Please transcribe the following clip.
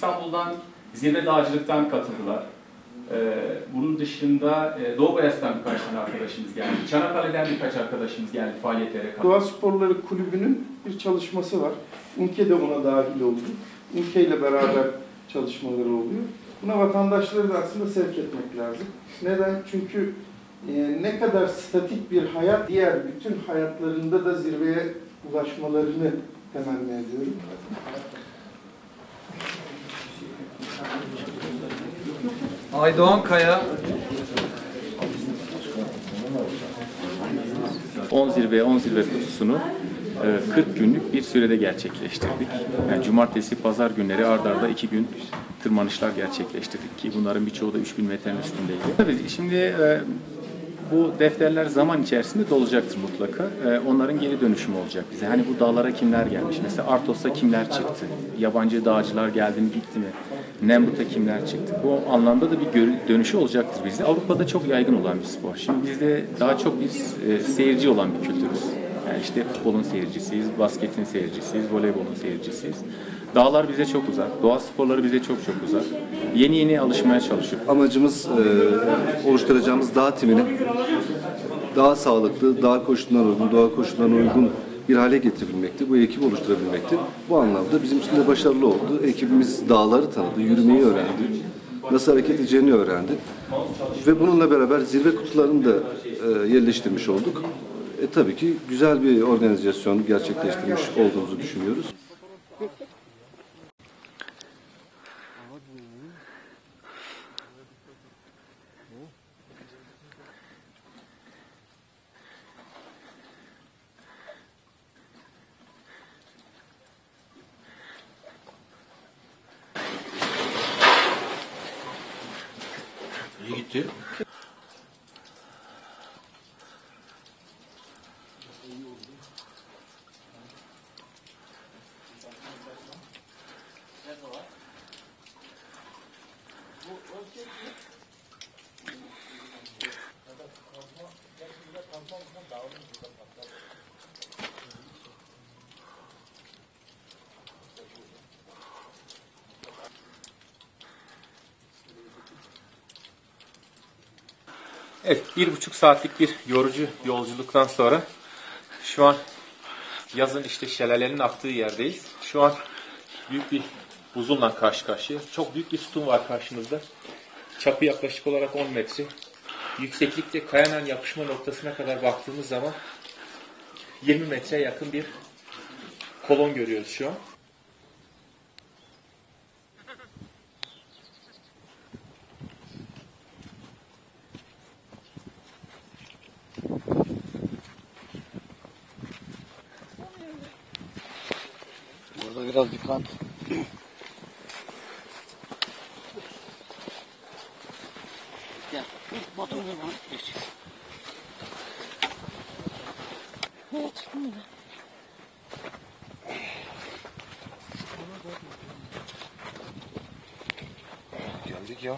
İstanbul'dan zirve dağcılıktan katıldılar. Bunun dışında Doğu Bayas'tan birkaç tane arkadaşımız geldi. Çanakkale'den birkaç arkadaşımız geldi faaliyetlere katıldı. Doğa Sporları Kulübü'nün bir çalışması var. UNKE de buna dahil oldu. UNKE ile beraber çalışmaları oluyor. Buna vatandaşları da aslında sevk etmek lazım. Neden? Çünkü ne kadar statik bir hayat, diğer bütün hayatlarında da zirveye ulaşmalarını temenni ediyorum. Aydoğan Kaya 10 zirve kutusunu 40 günlük bir sürede gerçekleştirdik. Yani cumartesi, pazar günleri ard arda 2 gün tırmanışlar gerçekleştirdik ki bunların birçoğu da 3000 metrenin üstündeydi. Tabii şimdi bu defterler zaman içerisinde dolacaktır mutlaka. Onların geri dönüşümü olacak bize. Hani bu dağlara kimler gelmiş? Mesela Artos'a kimler çıktı? Yabancı dağcılar geldi mi, gitti mi? Nemrut'a kimler çıktı? Bu anlamda da bir dönüşü olacaktır bizde. Avrupa'da çok yaygın olan bir spor. Şimdi bizde daha çok biz seyirci olan bir kültürüz. Yani işte futbolun seyircisiyiz, basketin seyircisiyiz, voleybolun seyircisiyiz. Dağlar bize çok uzak, doğa sporları bize çok uzak. Yeni alışmaya çalışıyoruz. Amacımız oluşturacağımız dağ timini daha sağlıklı, dağ koşullarına uygun, doğa koşullarına uygun bir hale getirebilmekti. Bu ekibi oluşturabilmekti. Bu anlamda bizim için de başarılı oldu. Ekibimiz dağları tanıdı, yürümeyi öğrendi, nasıl hareket edeceğini öğrendi. Ve bununla beraber zirve kutularını da yerleştirmiş olduk. Tabii ki güzel bir organizasyon gerçekleştirmiş olduğumuzu düşünüyoruz. iyi gitti. Evet, 1,5 saatlik bir yorucu yolculuktan sonra şu an yazın işte şelalenin aktığı yerdeyiz. Şu an büyük bir buzulla karşı karşıyayız. Çok büyük bir sütun var karşımızda. Çapı yaklaşık olarak 10 metre. Yükseklikte kayanın yapışma noktasına kadar baktığımız zaman 20 metreye yakın bir kolon görüyoruz şu an. Burada biraz dikkat. Gel. Motoru ver bana. Geç. Evet, şimdi. Geldik ya.